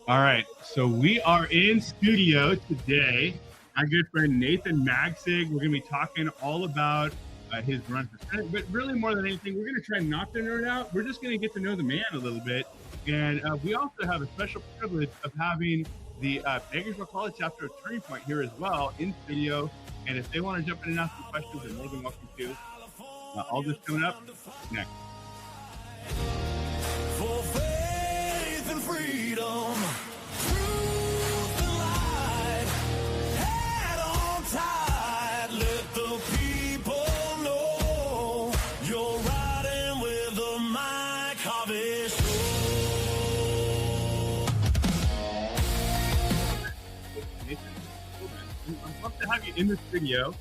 All right, so we are in studio today. My good friend Nathan Magsig. We're going to be talking all about his run for Senate, but really more than anything, we're going to try not to nerd out. We're just going to get to know the man a little bit. And we also have a special privilege of having the Bakersfield College chapter of Turning Point here as well in studio. And if they want to jump in and ask some questions, they're more than welcome to. All this coming up next. For faith and freedom, truth and light, head on tight, let the people know you're riding with the Mike Harvey Show. Nathan, I'm pumped to have you in the studio.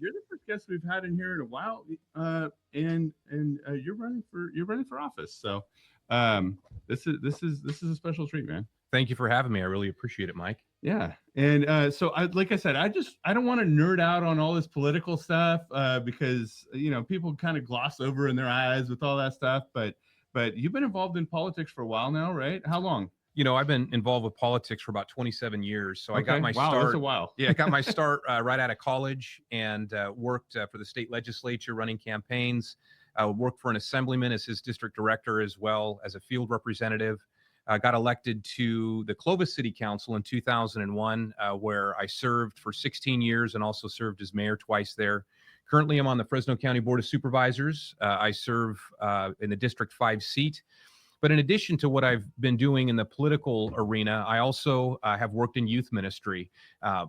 You're the first guest we've had in here in a while, and you're running for office. So this is a special treat, man. Thank you for having me. I really appreciate it, Mike. Yeah, and so like I said, I don't want to nerd out on all this political stuff because people kind of gloss over in their eyes with all that stuff. But you've been involved in politics for a while now, right? How long? I've been involved with politics for about 27 years. So I got my start. That's a while. I got my start right out of college and worked for the state legislature running campaigns. Worked for an assemblyman as his district director as well as a field representative. Got elected to the Clovis City Council in 2001, where I served for 16 years and also served as mayor twice there. Currently, I'm on the Fresno County Board of Supervisors. I serve in the District 5 seat. But in addition to what I've been doing in the political arena, I also have worked in youth ministry.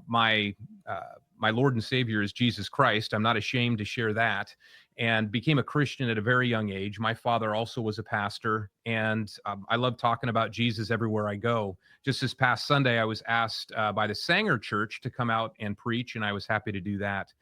My Lord and Savior is Jesus Christ. I'm not ashamed to share that, and became a Christian at a very young age. My father also was a pastor, and I love talking about Jesus everywhere I go. Just this past Sunday, I was asked by the Sanger Church to come out and preach, and I was happy to do that.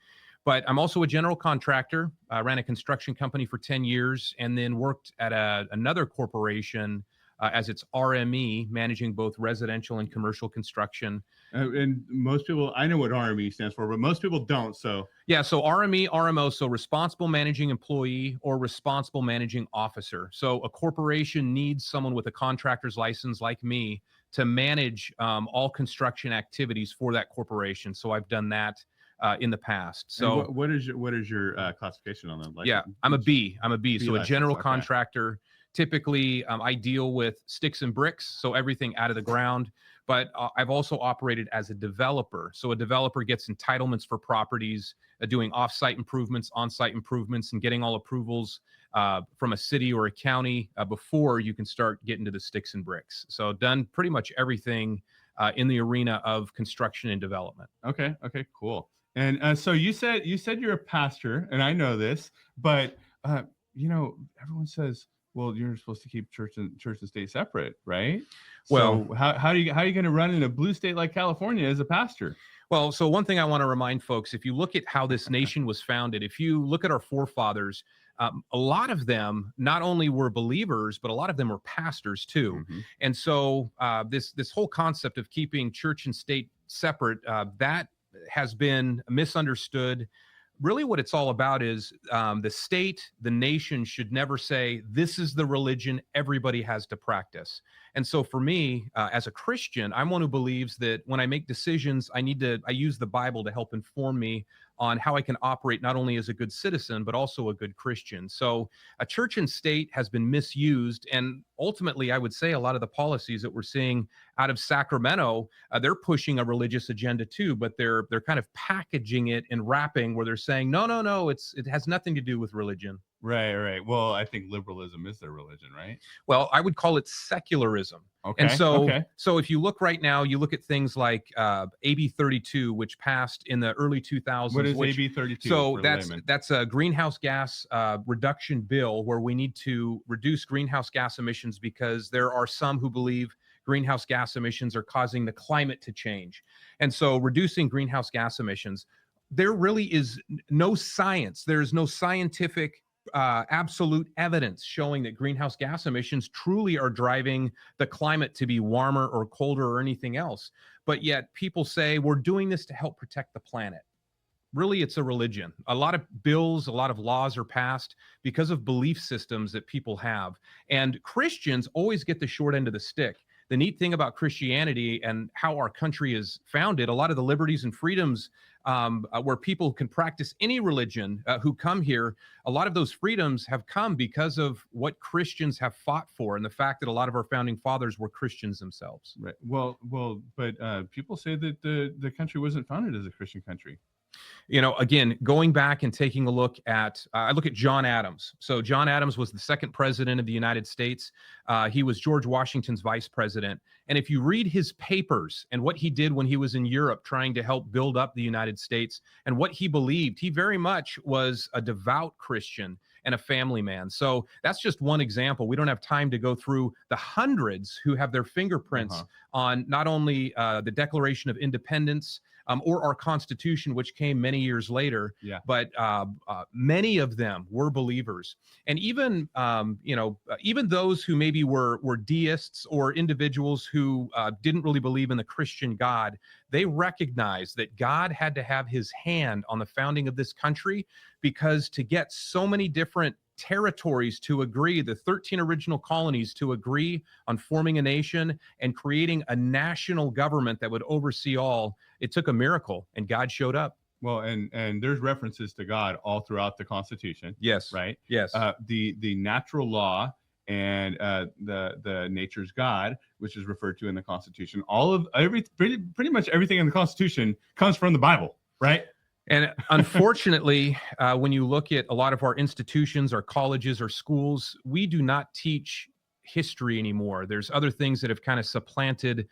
But I'm also a general contractor. I ran a construction company for 10 years and then worked at another corporation as its RME, managing both residential and commercial construction. And most people, I know what RME stands for, but most people don't. So RME, RMO, so responsible managing employee or responsible managing officer. So a corporation needs someone with a contractor's license like me to manage all construction activities for that corporation. So I've done that in the past. So what is your classification on that? Yeah, I'm a B. So license, a general contractor. Typically, I deal with sticks and bricks, so everything out of the ground. But I've also operated as a developer. So a developer gets entitlements for properties, doing off-site improvements, on-site improvements, and getting all approvals from a city or a county before you can start getting to the sticks and bricks. So done pretty much everything in the arena of construction and development. Okay, cool. And so you said you're a pastor, and I know this, but everyone says, well, you're supposed to keep church and state separate, right? Well, so how are you going to run in a blue state like California as a pastor? Well, so one thing I want to remind folks, if you look at how this nation was founded, if you look at our forefathers, a lot of them not only were believers, but a lot of them were pastors too. Mm-hmm. And so this whole concept of keeping church and state separate, that has been misunderstood. Really what it's all about is the state, the nation should never say, this is the religion everybody has to practice. And so for me, as a Christian, I'm one who believes that when I make decisions, I use the Bible to help inform me on how I can operate not only as a good citizen, but also a good Christian. So a church and state has been misused. And ultimately, I would say a lot of the policies that we're seeing out of Sacramento, they're pushing a religious agenda too, but they're kind of packaging it and wrapping where they're saying, no, it has nothing to do with religion. Right. Well, I think liberalism is their religion, right? Well, I would call it secularism. Okay. And so if you look right now, you look at things like AB 32, which passed in the early 2000s. What is AB 32? So that's a greenhouse gas reduction bill where we need to reduce greenhouse gas emissions because there are some who believe greenhouse gas emissions are causing the climate to change. And so reducing greenhouse gas emissions, there really is no science. There is no scientific absolute evidence showing that greenhouse gas emissions truly are driving the climate to be warmer or colder or anything else. But yet people say we're doing this to help protect the planet. Really, it's a religion. A lot of bills, a lot of laws are passed because of belief systems that people have. And Christians always get the short end of the stick. the neat thing about Christianity and how our country is founded, a lot of the liberties and freedoms where people can practice any religion who come here, a lot of those freedoms have come because of what Christians have fought for, and the fact that a lot of our founding fathers were Christians themselves. Right. Well, but people say that the country wasn't founded as a Christian country. You know, again, going back and taking a look at, I look at John Adams. So John Adams was the second president of the United States. He was George Washington's vice president. And if you read his papers and what he did when he was in Europe trying to help build up the United States and what he believed, he very much was a devout Christian and a family man. So that's just one example. We don't have time to go through the hundreds who have their fingerprints on not only the Declaration of Independence, or our Constitution, which came many years later. Yeah. But many of them were believers, and even even those who maybe were deists or individuals who didn't really believe in the Christian God, they recognized that God had to have His hand on the founding of this country, because to get so many different territories to agree, the 13 original colonies to agree on forming a nation and creating a national government that would oversee all, it took a miracle, and God showed up. Well, and there's references to God all throughout the Constitution. Yes. Right. Yes. The natural law and the nature's God, which is referred to in the Constitution. All of pretty much everything in the Constitution comes from the Bible, right? And unfortunately, when you look at a lot of our institutions, our colleges, or schools, we do not teach history anymore. There's other things that have kind of supplanted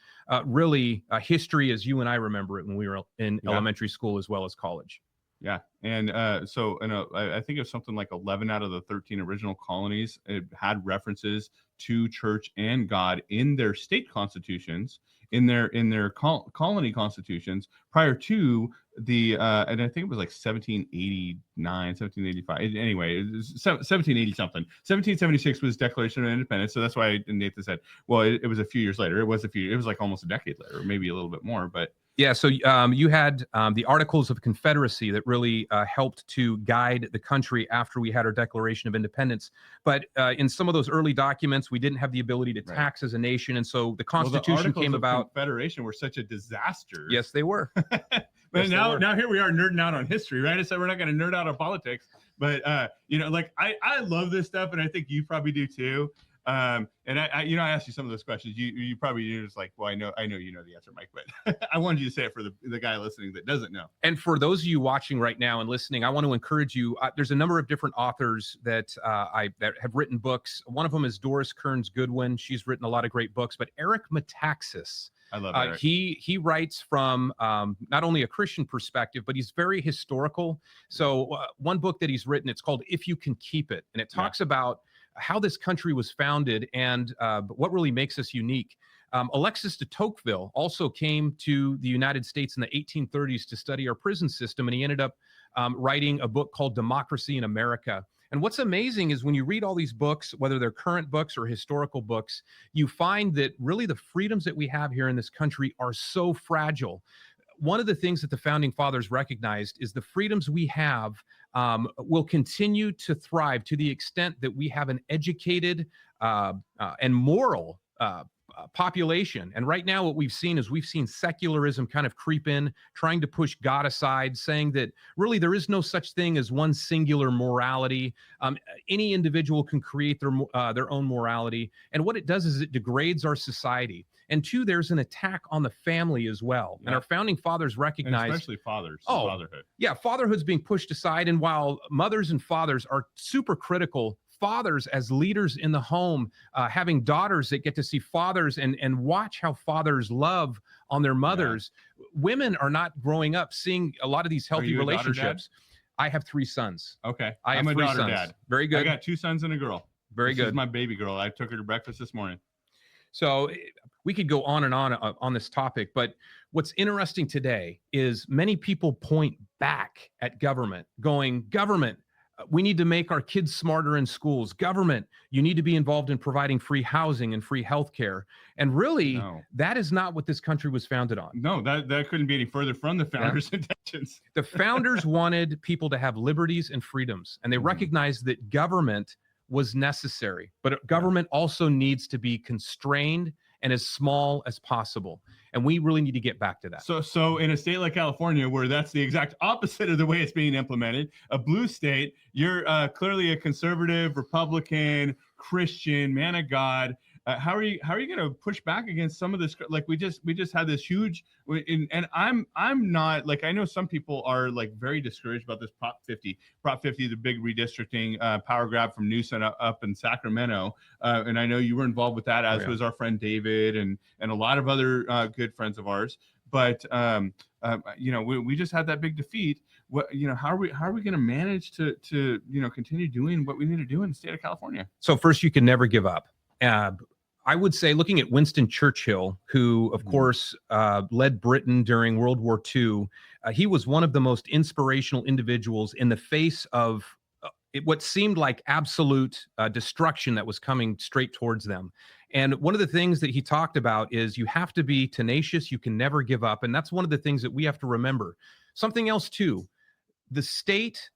history as you and I remember it when we were in elementary school as well as college. Yeah. And so I think of something like 11 out of the 13 original colonies, it had references to church and God in their state constitutions, in their colony constitutions prior to the and I think it was like 1789, 1785. Anyway, it was 1780 something. 1776 was Declaration of Independence. So that's why Nathan said, well, it was a few years later. It was like almost a decade later, or maybe a little bit more, but yeah, so you had the Articles of Confederacy that really helped to guide the country after we had our Declaration of Independence. But in some of those early documents, we didn't have the ability to tax as a nation, and so the Constitution came about. Confederation were such a disaster. Yes, they were. But now here we are nerding out on history, right? So we're not going to nerd out on politics, but like I love this stuff, and I think you probably do too. And I asked you some of those questions. You probably you're just like, well, I know you know the answer, Mike, but I wanted you to say it for the guy listening that doesn't know. And for those of you watching right now and listening, I want to encourage you. There's a number of different authors that that have written books. One of them is Doris Kearns Goodwin. She's written a lot of great books. But Eric Metaxas, I love Eric. He writes from not only a Christian perspective, but he's very historical. So one book that he's written, it's called If You Can Keep It, and it talks about how this country was founded and what really makes us unique. Alexis de Tocqueville also came to the United States in the 1830s to study our prison system, and he ended up writing a book called Democracy in America. And what's amazing is when you read all these books, whether they're current books or historical books, you find that really the freedoms that we have here in this country are so fragile. One of the things that the founding fathers recognized is the freedoms we have will continue to thrive to the extent that we have an educated and moral population. And right now what we've seen secularism kind of creep in, trying to push God aside, saying that really there is no such thing as one singular morality. Any individual can create their own morality. And what it does is it degrades our society. And two, there's an attack on the family as well. Yeah. And our founding fathers recognized, and especially fathers, fatherhood. Yeah, fatherhood's being pushed aside. And while mothers and fathers are super critical, fathers as leaders in the home, having daughters that get to see fathers and watch how fathers love on their mothers. Yeah. Women are not growing up seeing a lot of these healthy relationships. I have 3 sons. Okay. I'm a daughter dad. Very good. I got 2 sons and a girl. Very good. This is my baby girl. I took her to breakfast this morning. So we could go on and on this topic, but what's interesting today is many people point back at government, going, government, we need to make our kids smarter in schools. Government, you need to be involved in providing free housing and free healthcare. And really, that is not what this country was founded on. No, that couldn't be any further from the founders' intentions. The founders wanted people to have liberties and freedoms, and they recognized that government was necessary, but government also needs to be constrained and as small as possible. And we really need to get back to that. So in a state like California, where that's the exact opposite of the way it's being implemented, a blue state, you're clearly a conservative, Republican, Christian, man of God. How are you going to push back against some of this? Like we just had this huge, and I'm not, like, I know some people are like very discouraged about this Prop 50, the big redistricting power grab from Newsom up in Sacramento, and I know you were involved with that, as was our friend David and a lot of other good friends of ours. But we just had that big defeat. What, how are we going to manage to continue doing what we need to do in the state of California? So first, you can never give up. I would say, looking at Winston Churchill, who, of course, led Britain during World War II, he was one of the most inspirational individuals in the face of what seemed like absolute destruction that was coming straight towards them. And one of the things that he talked about is you have to be tenacious. You can never give up. And that's one of the things that we have to remember. Something else, too, the state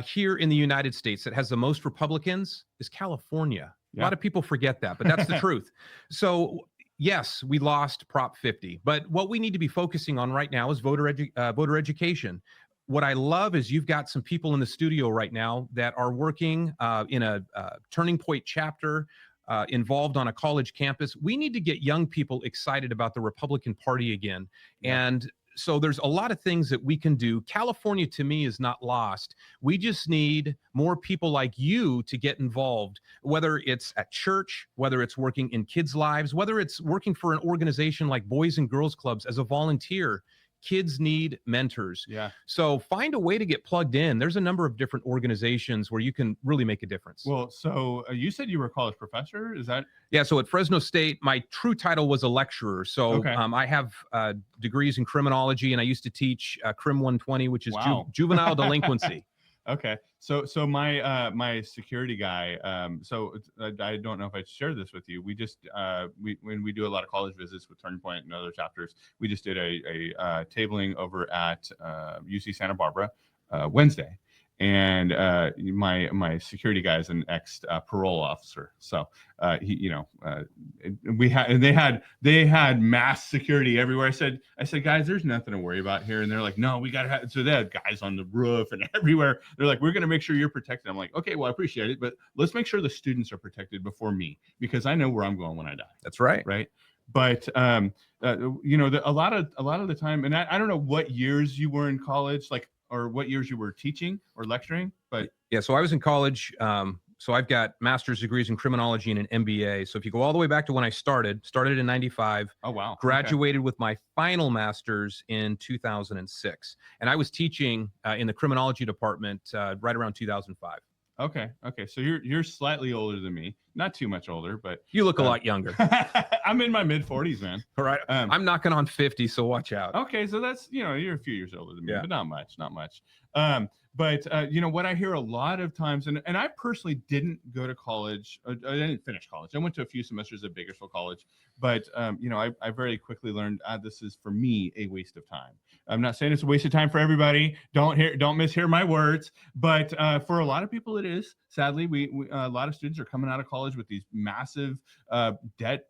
here in the United States that has the most Republicans is California. Yeah. A lot of people forget that, but that's the truth. So yes, we lost Prop 50, but what we need to be focusing on right now is voter education. What I love is you've got some people in the studio right now that are working in a Turning Point chapter, involved on a college campus. We need to get young people excited about the Republican Party again. Yeah. And so there's a lot of things that we can do. California, to me, is not lost. We just need more people like you to get involved, whether it's at church, whether it's working in kids' lives, whether it's working for an organization like Boys and Girls Clubs as a volunteer. Kids need mentors. Yeah. So find a way to get plugged in. There's a number of different organizations where you can really make a difference. Well, so you said you were a college professor. Is that? Yeah. So at Fresno State, my true title was a lecturer. So okay. I have degrees in criminology, and I used to teach Crim 120, which is juvenile delinquency. Okay. So my security guy, I don't know if I shared this with you. We just when we do a lot of college visits with Turning Point and other chapters, we just did a tabling over at UC Santa Barbara Wednesday. And my security guy is an ex parole officer, so they had mass security everywhere. I said, guys, there's nothing to worry about here, and they're like, no, we got to have. So they had guys on the roof and everywhere. They're like, we're going to make sure you're protected. I'm like, okay, well, I appreciate it, but let's make sure the students are protected before me, because I know where I'm going when I die. That's right. Right. But a lot of the time, and I don't know what years you were in college, like, or what years you were teaching or lecturing, but yeah. So I was in college. So I've got master's degrees in criminology and an MBA. So if you go all the way back to when I started in 95. Oh, wow. Graduated with my final master's in 2006. And I was teaching in the criminology department right around 2005. Okay. So you're slightly older than me, not too much older, but you look a lot younger. I'm in my mid 40s, man. All right. I'm knocking on 50, so watch out. Okay. So that's, you're a few years older than me, but not much. But what I hear a lot of times, and I personally didn't go to college. I didn't finish college. I went to a few semesters at Bakersfield College, but I very quickly learned this is, for me, a waste of time. I'm not saying it's a waste of time for everybody. Don't mishear my words. But for a lot of people, it is. Sadly, we a lot of students are coming out of college with these massive debt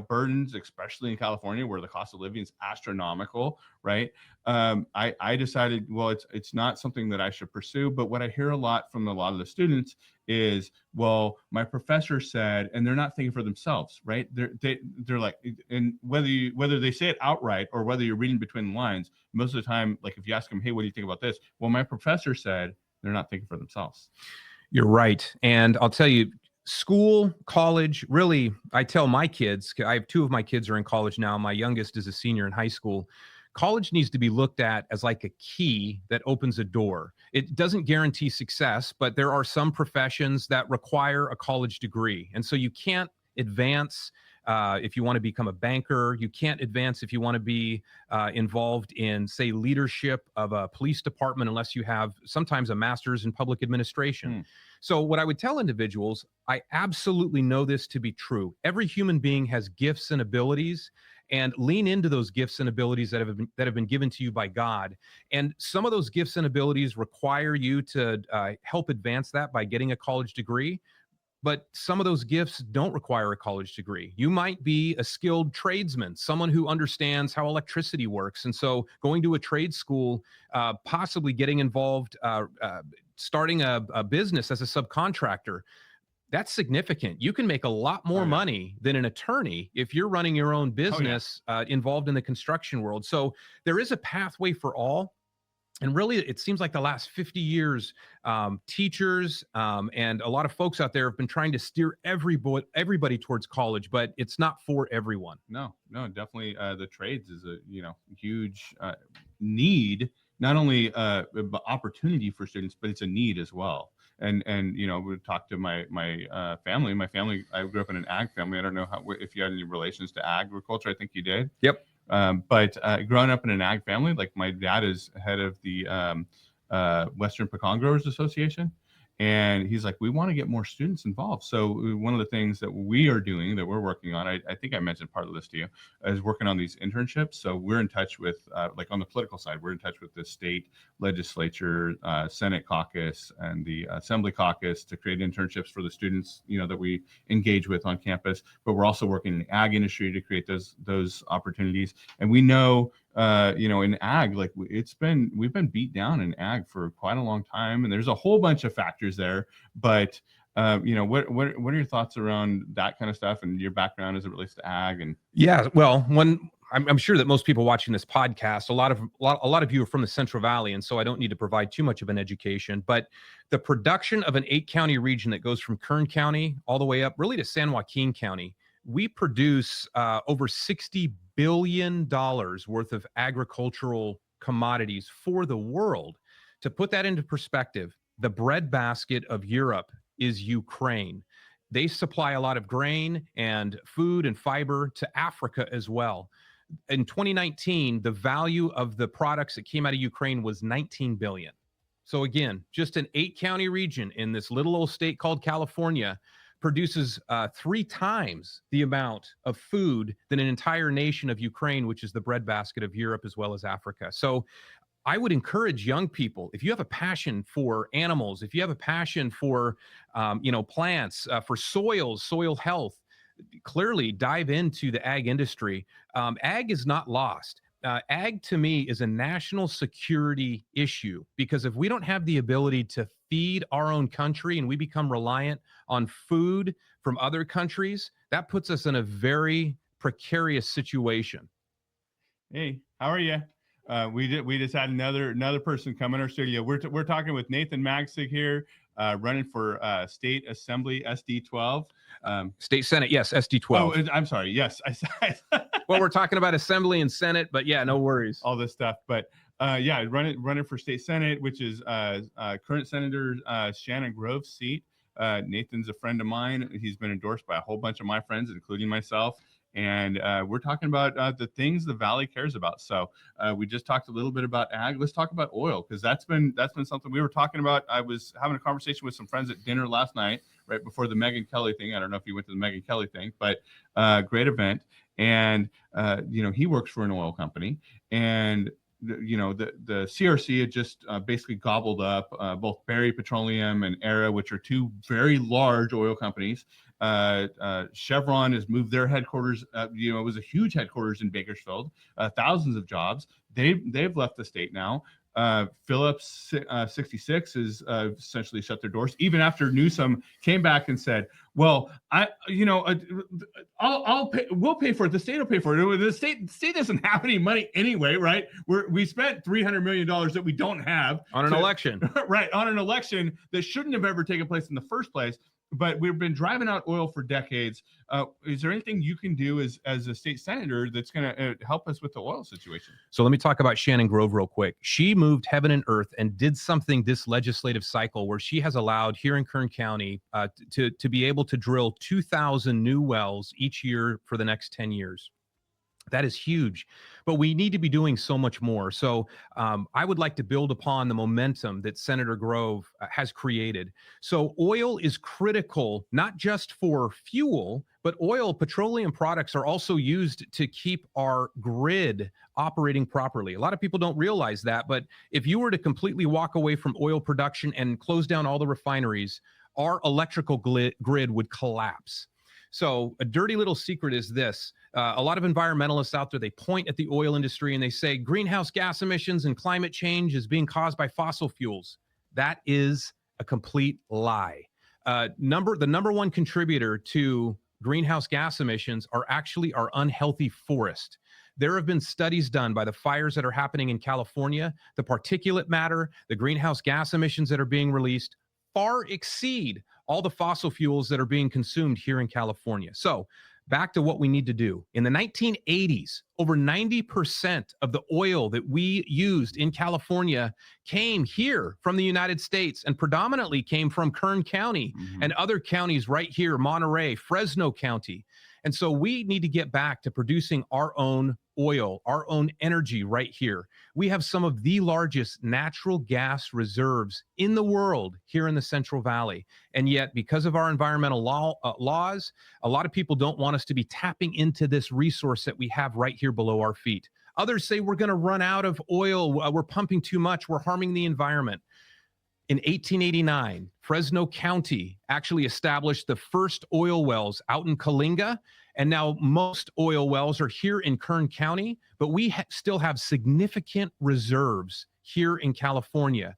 burdens, especially in California, where the cost of living is astronomical, right? I decided, well, it's not something that I should pursue. But what I hear a lot from a lot of the students is, well, my professor said, and they're not thinking for themselves, right? They're like, and whether they say it outright or whether you're reading between the lines, most of the time, like if you ask them, hey, what do you think about this? Well, my professor said, they're not thinking for themselves. You're right. And I'll tell you, school, college, really, I tell my kids, I have two of my kids are in college now. My youngest is a senior in high school. College needs to be looked at as like a key that opens a door. It doesn't guarantee success, but there are some professions that require a college degree. And so you can't advance if you want to become a banker. You can't advance if you want to be involved in, say, leadership of a police department unless you have sometimes a master's in public administration. So what I would tell individuals, I absolutely know this to be true. Every human being has gifts and abilities, and lean into those gifts and abilities that have been given to you by God. And some of those gifts and abilities require you to help advance that by getting a college degree. but some of those gifts don't require a college degree. You might be a skilled tradesman, someone who understands how electricity works. And so going to a trade school, possibly getting involved, starting a business as a subcontractor, that's significant. You can make a lot more money than an attorney if you're running your own business involved in the construction world. So there is a pathway for all. And really, it seems like the last 50 years, teachers and a lot of folks out there have been trying to steer everybody towards college, but it's not for everyone. No, definitely. The trades is a huge need, not only opportunity for students, but it's a need as well. And we talked to my family. My family, I grew up in an ag family. I don't know if you had any relations to agriculture. I think you did. Yep. But growing up in an ag family, like my dad is head of the Western Pecan Growers Association. And he's like, we want to get more students involved. So one of the things that we are doing, that we're working on, I think I mentioned part of this to you, is working on these internships. So we're in touch with, like on the political side, we're in touch with the state legislature, Senate caucus, and the Assembly caucus to create internships for the students, that we engage with on campus. But we're also working in the ag industry to create those opportunities. And we know, in ag, like we've been beat down in ag for quite a long time, and there's a whole bunch of factors there. But what are your thoughts around that kind of stuff and your background as it relates to ag? And yeah, well, I'm sure that most people watching this podcast, a lot of you are from the Central Valley, and so I don't need to provide too much of an education. But the production of an 8-county region that goes from Kern County all the way up, really, to San Joaquin County, we produce over $60 billion worth of agricultural commodities for the world. To put that into perspective, the breadbasket of Europe is Ukraine. They supply a lot of grain and food and fiber to Africa as well. In 2019, the value of the products that came out of Ukraine was $19 billion. So again, just an 8-county region in this little old state called California produces 3 times the amount of food than an entire nation of Ukraine, which is the breadbasket of Europe as well as Africa. So I would encourage young people, if you have a passion for animals, if you have a passion for, plants, for soil health, clearly dive into the ag industry. Ag is not lost. Ag, to me, is a national security issue, because if we don't have the ability to feed our own country and we become reliant on food from other countries, that puts us in a very precarious situation. Hey, how are you? We just had another person come in our studio. We're talking with Nathan Magsig here, running for State Assembly SD12. State Senate, yes, SD12. Oh, I'm sorry. Yes, well, we're talking about Assembly and Senate, but yeah, no worries. All this stuff, but running for State Senate, which is current Senator Shannon Grove's seat. Nathan's a friend of mine. He's been endorsed by a whole bunch of my friends, including myself. And we're talking about the things the Valley cares about. So we just talked a little bit about ag. Let's talk about oil, because that's been something we were talking about. I was having a conversation with some friends at dinner last night, right before the Megyn Kelly thing. I don't know if you went to the Megyn Kelly thing, but great event. And he works for an oil company, and the CRC had just basically gobbled up both Berry Petroleum and Era, which are 2 very large oil companies. Chevron has moved their headquarters. It was a huge headquarters in Bakersfield, thousands of jobs. They've left the state now. Phillips 66 has essentially shut their doors, even after Newsom came back and said, well, I'll pay, we'll pay for it. The state will pay for it. The state doesn't have any money anyway, right? We spent $300 million that we don't have on an election, right? On an election that shouldn't have ever taken place in the first place. But we've been driving out oil for decades. Is there anything you can do as a state senator that's going to help us with the oil situation? So let me talk about Shannon Grove real quick. She moved heaven and earth and did something this legislative cycle where she has allowed here in Kern County to be able to drill 2,000 new wells each year for the next 10 years. That is huge, but we need to be doing so much more. So I would like to build upon the momentum that Senator Grove has created. So oil is critical, not just for fuel, but petroleum products are also used to keep our grid operating properly. A lot of people don't realize that, but if you were to completely walk away from oil production and close down all the refineries, our electrical grid would collapse. So a dirty little secret is this. A lot of environmentalists out there, they point at the oil industry and they say greenhouse gas emissions and climate change is being caused by fossil fuels. That is a complete lie. The number one contributor to greenhouse gas emissions are actually our unhealthy forest. There have been studies done by the fires that are happening in California. The particulate matter, the greenhouse gas emissions that are being released far exceed all the fossil fuels that are being consumed here in California. So back to what we need to do. In the 1980s, over 90% of the oil that we used in California came here from the United States and predominantly came from Kern County and other counties right here, Monterey, Fresno County. And so we need to get back to producing our own oil, our own energy right here. We have some of the largest natural gas reserves in the world here in the Central Valley. And yet, because of our environmental laws, a lot of people don't want us to be tapping into this resource that we have right here below our feet. Others say we're going to run out of oil. We're pumping too much. We're harming the environment. In 1889, Fresno County actually established the first oil wells out in Coalinga, and now most oil wells are here in Kern County, but we still have significant reserves here in California.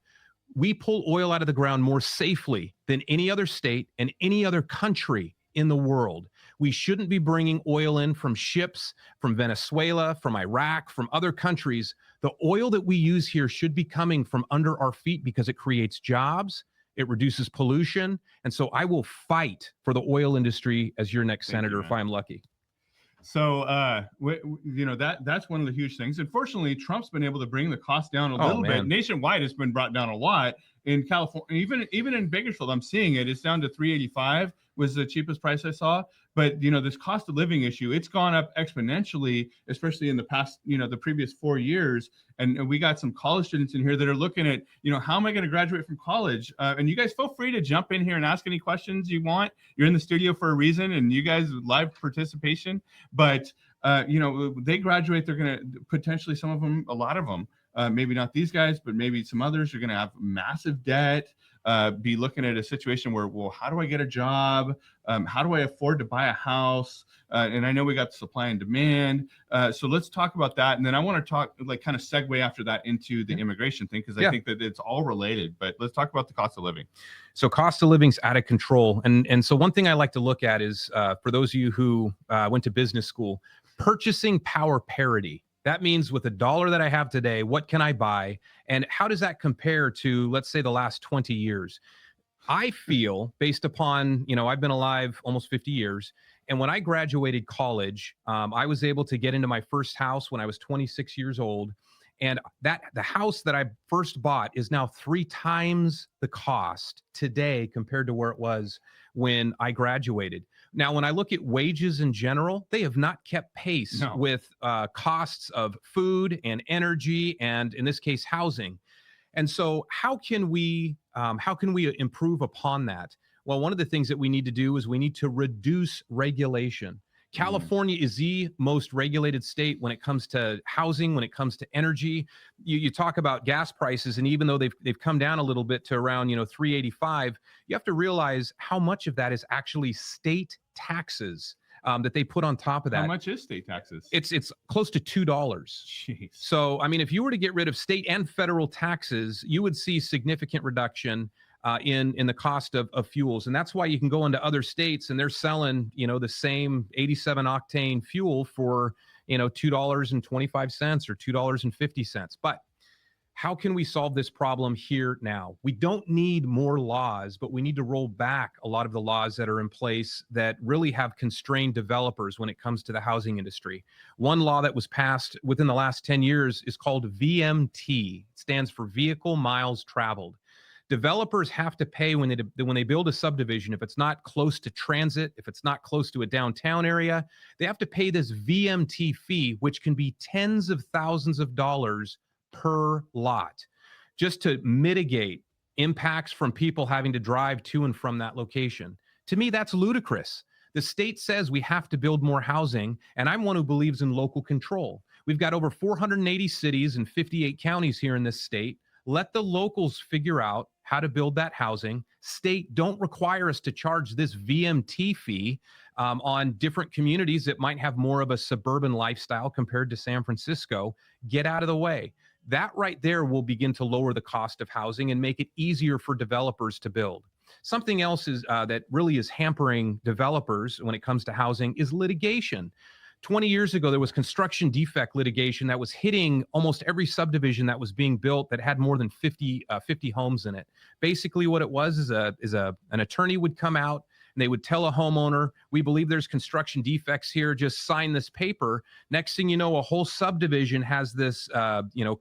We pull oil out of the ground more safely than any other state and any other country in the world. We shouldn't be bringing oil in from ships, from Venezuela, from Iraq, from other countries. The oil that we use here should be coming from under our feet because it creates jobs, it reduces pollution, and so I will fight for the oil industry as your next senator if I'm lucky. So, that's one of the huge things. Unfortunately, Trump's been able to bring the cost down a little bit. Nationwide, it's been brought down a lot. In California, even in Bakersfield, I'm seeing it. It's down to $3.85 was the cheapest price I saw. But, this cost of living issue, it's gone up exponentially, especially in the past, the previous 4 years. And we got some college students in here that are looking at, how am I going to graduate from college? And you guys feel free to jump in here and ask any questions you want. You're in the studio for a reason, and you guys live participation. But, they graduate, they're going to potentially, some of them, a lot of them, maybe not these guys, but maybe some others are going to have massive debt, be looking at a situation where, well, how do I get a job? How do I afford to buy a house? And I know we got supply and demand. So let's talk about that. And then I want to talk, kind of segue after that into the immigration thing, because I think that it's all related. But let's talk about the cost of living. So cost of living's out of control. And so one thing I like to look at is, for those of you who went to business school, purchasing power parity. That means with the dollar that I have today, what can I buy? And how does that compare to, let's say, the last 20 years? I feel, based upon, I've been alive almost 50 years. And when I graduated college, I was able to get into my first house when I was 26 years old. And the house that I first bought is now 3 times the cost today compared to where it was when I graduated. Now, when I look at wages in general, they have not kept pace with costs of food and energy, and in this case, housing. And so how can we improve upon that? Well, one of the things that we need to do is we need to reduce regulation. California is the most regulated state when it comes to housing, when it comes to energy. You talk about gas prices, and even though they've come down a little bit to around $3.85, you have to realize how much of that is actually state taxes that they put on top of that. How much is state taxes? It's close to $2. Jeez. So, I mean, if you were to get rid of state and federal taxes, you would see significant reduction in the cost of fuels. And that's why you can go into other states and they're selling, the same 87 octane fuel for, $2.25 or $2.50. But how can we solve this problem here now? We don't need more laws, but we need to roll back a lot of the laws that are in place that really have constrained developers when it comes to the housing industry. One law that was passed within the last 10 years is called VMT. It stands for Vehicle Miles Traveled. Developers have to pay when they build a subdivision. If it's not close to transit, if it's not close to a downtown area, they have to pay this VMT fee, which can be tens of thousands of dollars per lot, just to mitigate impacts from people having to drive to and from that location. To me, that's ludicrous. The state says we have to build more housing, and I'm one who believes in local control. We've got over 480 cities and 58 counties here in this state. Let the locals figure out how to build that housing. State, don't require us to charge this VMT fee on different communities that might have more of a suburban lifestyle compared to San Francisco. Get out of the way. That right there will begin to lower the cost of housing and make it easier for developers to build. Something else is that really is hampering developers when it comes to housing is litigation. 20 years ago, there was construction defect litigation that was hitting almost every subdivision that was being built that had more than 50 homes in it. Basically, what it was is an attorney would come out and they would tell a homeowner, we believe there's construction defects here, just sign this paper. Next thing you know, a whole subdivision has this,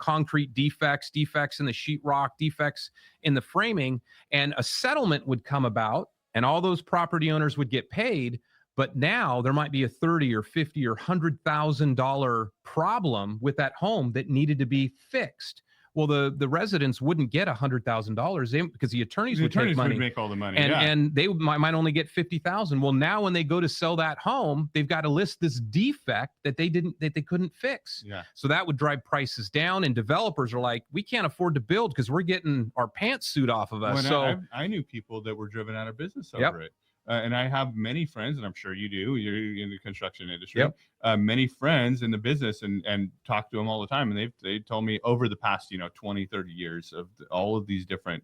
concrete defects in the sheetrock, defects in the framing, and a settlement would come about and all those property owners would get paid. But now there might be a $30,000 or $50,000 or $100,000 problem with that home that needed to be fixed. Well, the residents wouldn't get $100,000 because the attorneys would make money. Would make all the money, and they might only get $50,000. Well, now when they go to sell that home, they've got to list this defect that they couldn't fix. Yeah. So that would drive prices down, and developers are like, we can't afford to build because we're getting our pantsuit off of us. I knew people that were driven out of business over it. And I have many friends, and I'm sure you do, you're in the construction industry, many friends in the business and talk to them all the time. And they told me over the past, 20, 30 years of all of these different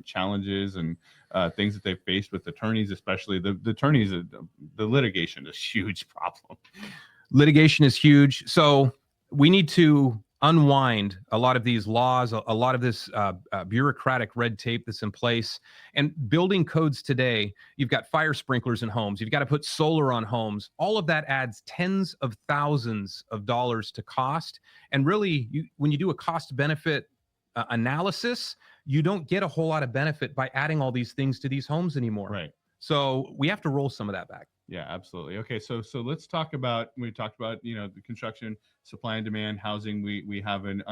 challenges and things that they've faced with attorneys, especially the attorneys, the litigation is a huge problem. Litigation is huge. So we need to unwind a lot of these laws, a lot of this bureaucratic red tape that's in place. And building codes today, you've got fire sprinklers in homes, you've got to put solar on homes. All of that adds tens of thousands of dollars to cost. And really, when you do a cost benefit analysis, you don't get a whole lot of benefit by adding all these things to these homes anymore. Right. So we have to roll some of that back. Yeah, absolutely. Okay, so let's talk about, we talked about, the construction, supply and demand, housing. We have an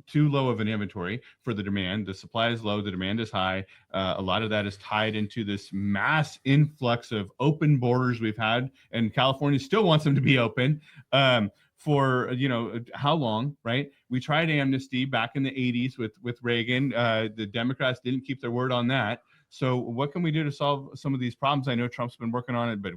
too low of an inventory for the demand. The supply is low, the demand is high. A lot of that is tied into this mass influx of open borders we've had, and California still wants them to be open. For how long, right? We tried amnesty back in the 80s with Reagan. The Democrats didn't keep their word on that. So what can we do to solve some of these problems? I know Trump's been working on it, but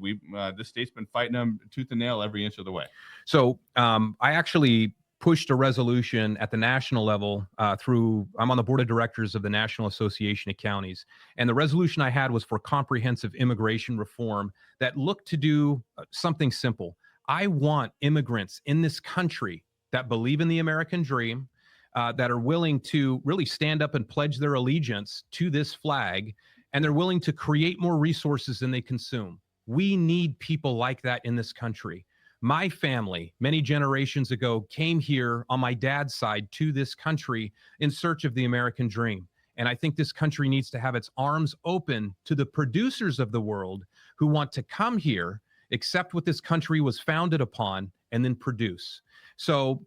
the state's been fighting them tooth and nail every inch of the way. So I actually pushed a resolution at the national level I'm on the board of directors of the National Association of Counties. And the resolution I had was for comprehensive immigration reform that looked to do something simple. I want immigrants in this country that believe in the American dream, that are willing to really stand up and pledge their allegiance to this flag, and they're willing to create more resources than they consume. We need people like that in this country. My family, many generations ago, came here on my dad's side to this country in search of the American dream. And I think this country needs to have its arms open to the producers of the world who want to come here, accept what this country was founded upon, and then produce. So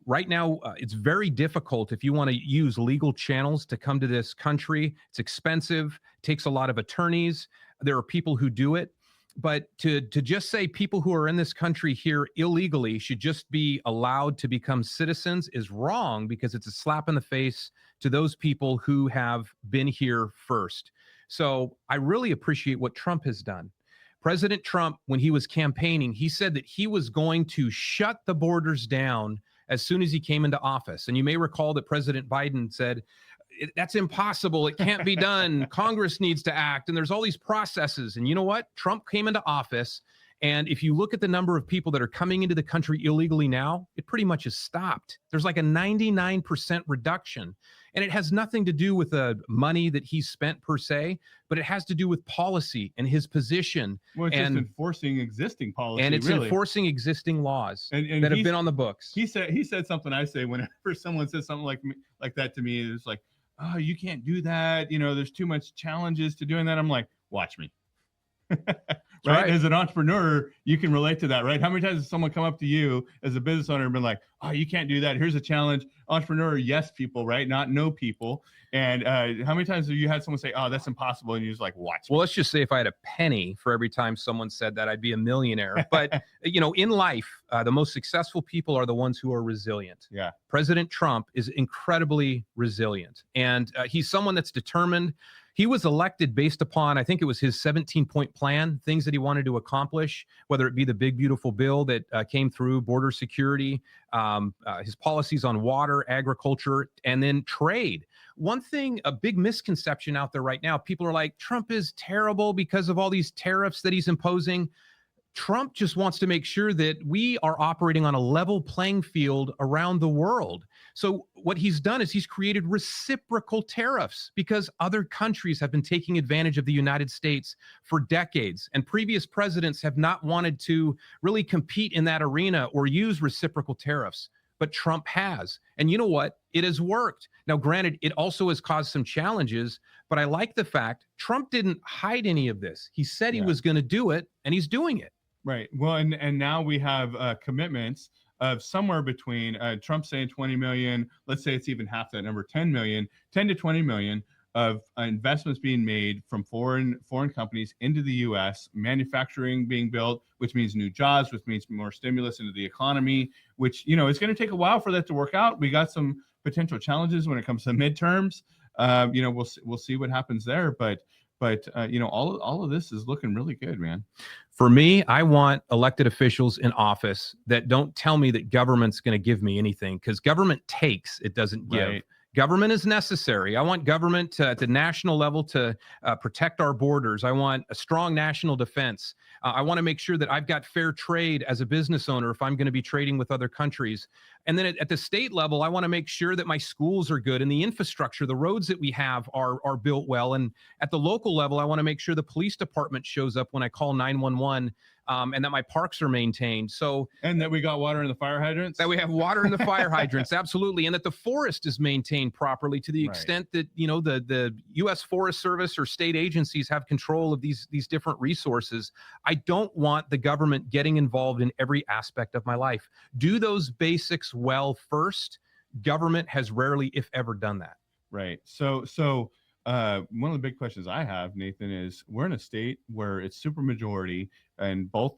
right now, it's very difficult if you want to use legal channels to come to this country. It's expensive, takes a lot of attorneys. There are people who do it. But to just say people who are in this country here illegally should just be allowed to become citizens is wrong, because it's a slap in the face to those people who have been here first. So I really appreciate what Trump has done. President Trump, when he was campaigning, he said that he was going to shut the borders down as soon as he came into office. And you may recall that President Biden said, that's impossible. It can't be done. Congress needs to act. And there's all these processes. And you know what? Trump came into office. And if you look at the number of people that are coming into the country illegally now, it pretty much has stopped. There's like a 99% reduction. And it has nothing to do with the money that he spent per se, but it has to do with policy and his position. Well, it's just enforcing existing policy. And it's enforcing existing laws and that have been on the books. He said something I say whenever someone says something like that to me, it's like, oh, you can't do that. There's too much challenges to doing that. I'm like, watch me. right? right. As an entrepreneur, you can relate to that, right? How many times has someone come up to you as a business owner and been like, oh, you can't do that. Here's a challenge. Entrepreneur, yes people, right? Not no people. And how many times have you had someone say, oh, that's impossible? And you're just like, watch. Well, let's just say if I had a penny for every time someone said that, I'd be a millionaire. But, in life, the most successful people are the ones who are resilient. Yeah. President Trump is incredibly resilient, and he's someone that's determined. He was elected based upon, I think it was his 17-point plan, things that he wanted to accomplish, whether it be the big, beautiful bill that came through, border security, his policies on water, agriculture, and then trade. One thing, a big misconception out there right now, people are like, Trump is terrible because of all these tariffs that he's imposing. Trump just wants to make sure that we are operating on a level playing field around the world. So what he's done is he's created reciprocal tariffs because other countries have been taking advantage of the United States for decades. And previous presidents have not wanted to really compete in that arena or use reciprocal tariffs. But Trump has. And you know what? It has worked. Now, granted, it also has caused some challenges, but I like the fact Trump didn't hide any of this. He said he was going to do it, and he's doing it. Right. Well, and now we have commitments of somewhere between Trump saying 20 million, let's say it's even half that number, 10 to 20 million of investments being made from foreign companies into the U.S., manufacturing being built, which means new jobs, which means more stimulus into the economy, which, it's going to take a while for that to work out. We got some potential challenges when it comes to midterms. We'll see what happens there, but all of this is looking really good, man. For me, I want elected officials in office that don't tell me that government's going to give me anything, because government takes, it doesn't give. Right. Government is necessary. I want government at the national level to protect our borders. I want a strong national defense. I want to make sure that I've got fair trade as a business owner if I'm going to be trading with other countries. And then at the state level, I want to make sure that my schools are good and the infrastructure, the roads that we have are built well. And at the local level, I want to make sure the police department shows up when I call 911. And that my parks are maintained. And that we got water in the fire hydrants. That we have water in the fire hydrants, absolutely. And that the forest is maintained properly to the extent that, the U.S. Forest Service or state agencies have control of these different resources. I don't want the government getting involved in every aspect of my life. Do those basics well first. Government has rarely, if ever, done that. Right. So one of the big questions I have, Nathan, is we're in a state where it's super majority and both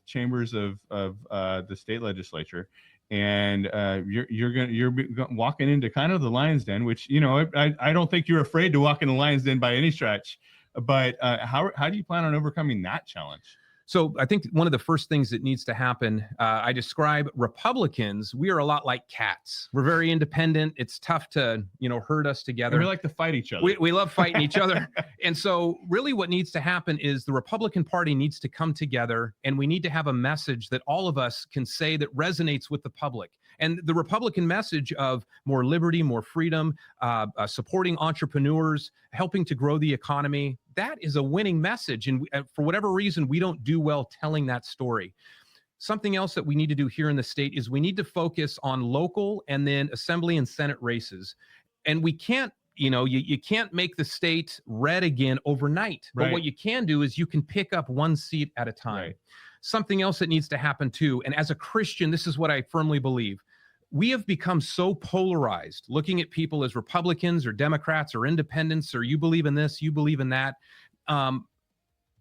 chambers of the state legislature, and you're walking into kind of the lion's den, which I don't think you're afraid to walk in the lion's den by any stretch, but how do you plan on overcoming that challenge? So I think one of the first things that needs to happen, I describe Republicans, we are a lot like cats. We're very independent. It's tough to, herd us together. And we like to fight each other. We love fighting each other. And so really what needs to happen is the Republican Party needs to come together, and we need to have a message that all of us can say that resonates with the public. And the Republican message of more liberty, more freedom, supporting entrepreneurs, helping to grow the economy, that is a winning message. And for whatever reason, we don't do well telling that story. Something else that we need to do here in the state is we need to focus on local and then assembly and Senate races. And we can't, you can't make the state red again overnight. But what you can do is you can pick up one seat at a time. Right. Something else that needs to happen too, and as a Christian, this is what I firmly believe. We have become so polarized, looking at people as Republicans or Democrats or independents, or you believe in this, you believe in that.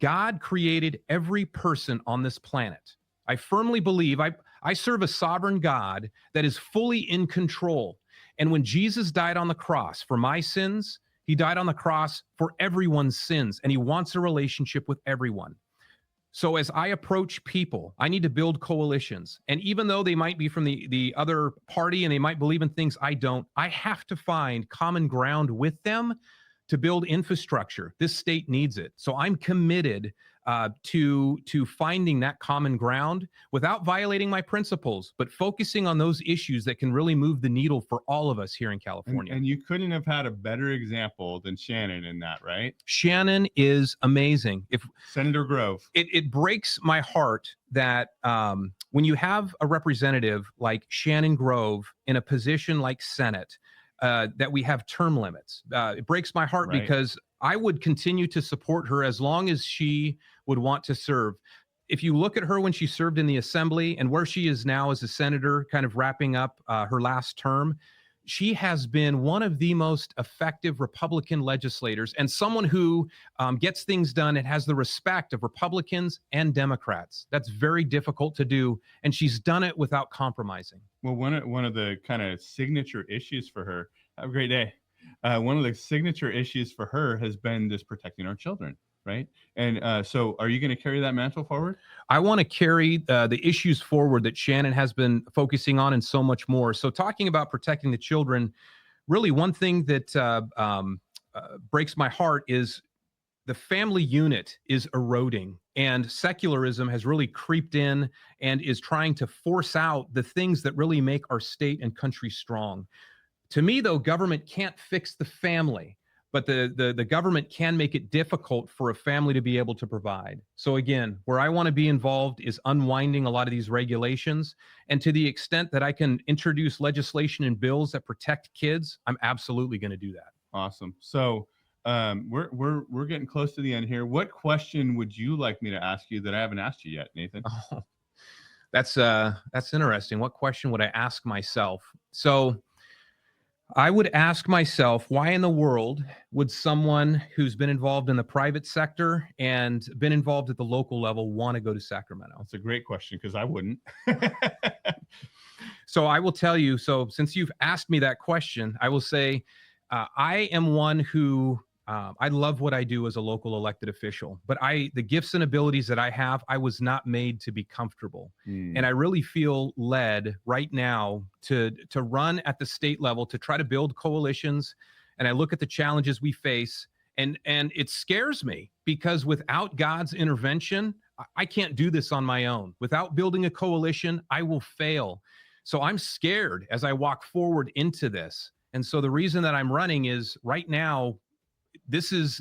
God created every person on this planet. I firmly believe I serve a sovereign God that is fully in control. And when Jesus died on the cross for my sins, he died on the cross for everyone's sins, and he wants a relationship with everyone. So as I approach people, I need to build coalitions. And even though they might be from the other party and they might believe in things I don't, I have to find common ground with them to build infrastructure. This state needs it. So I'm committed to finding that common ground without violating my principles, but focusing on those issues that can really move the needle for all of us here in California. And you couldn't have had a better example than Shannon in that, right? Shannon is amazing. If Senator Grove. It breaks my heart that when you have a representative like Shannon Grove in a position like Senate, that we have term limits. It breaks my heart because I would continue to support her as long as she would want to serve. If you look at her when she served in the assembly and where she is now as a senator, kind of wrapping up her last term, she has been one of the most effective Republican legislators and someone who gets things done and has the respect of Republicans and Democrats. That's very difficult to do, and she's done it without compromising. Well, one of the kind of signature issues for her, have a great day. One of the signature issues for her has been this protecting our children, right? And so are you going to carry that mantle forward? I want to carry the issues forward that Shannon has been focusing on and so much more. So talking about protecting the children, really one thing that breaks my heart is the family unit is eroding, and secularism has really creeped in and is trying to force out the things that really make our state and country strong. To me, though, government can't fix the family, but the government can make it difficult for a family to be able to provide. So again, where I want to be involved is unwinding a lot of these regulations. And to the extent that I can introduce legislation and bills that protect kids, I'm absolutely going to do that. Awesome. So we're getting close to the end here. What question would you like me to ask you that I haven't asked you yet, Nathan? Oh, that's interesting. What question would I ask myself? So I would ask myself, why in the world would someone who's been involved in the private sector and been involved at the local level want to go to Sacramento? That's a great question, because I wouldn't. So I will tell you, so since you've asked me that question, I will say I am one who I love what I do as a local elected official, but the gifts and abilities that I have, I was not made to be comfortable. And I really feel led right now to run at the state level, to try to build coalitions. And I look at the challenges we face, and it scares me, because without God's intervention, I can't do this on my own. Without building a coalition, I will fail. So I'm scared as I walk forward into this. And so the reason that I'm running is right now, this is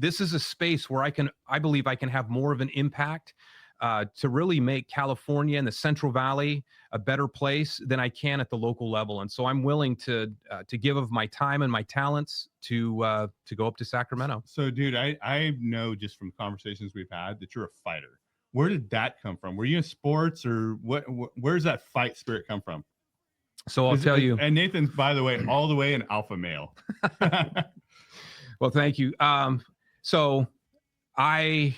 a space where I believe I can have more of an impact to really make California and the Central Valley a better place than I can at the local level. And so I'm willing to give of my time and my talents to go up to Sacramento. So, dude, I know just from conversations we've had that you're a fighter. Where did that come from? Were you in sports, or where's that fight spirit come from? So I'll tell you. And Nathan's, by the way, all the way an alpha male. Well, thank you. So I've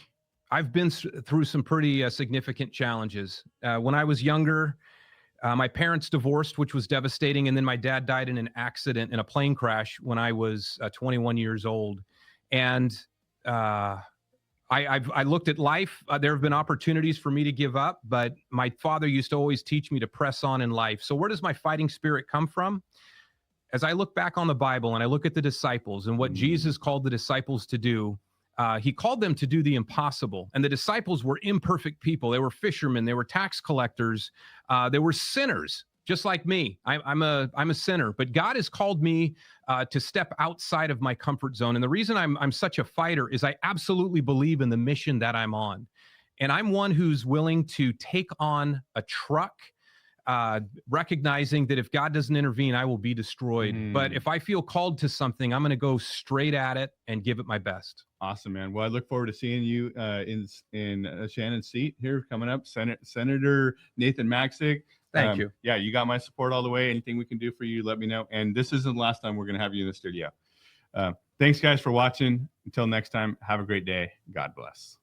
been through some pretty significant challenges. When I was younger, my parents divorced, which was devastating. And then my dad died in an accident, in a plane crash, when I was 21 years old. And I looked at life. There have been opportunities for me to give up, but my father used to always teach me to press on in life. So where does my fighting spirit come from? As I look back on the Bible and I look at the disciples and what Jesus called the disciples to do, he called them to do the impossible. And the disciples were imperfect people. They were fishermen. They were tax collectors. They were sinners, just like me. I'm a sinner. But God has called me to step outside of my comfort zone. And the reason I'm such a fighter is I absolutely believe in the mission that I'm on. And I'm one who's willing to take on a truck, recognizing that if God doesn't intervene, I will be destroyed. But if I feel called to something, I'm going to go straight at it and give it my best. Awesome, man. Well, I look forward to seeing you in Shannon's seat here coming up. Senator Nathan Magsig. Thank you. Yeah, you got my support all the way. Anything we can do for you, let me know. And this isn't the last time we're going to have you in the studio. Thanks, guys, for watching. Until next time, have a great day. God bless.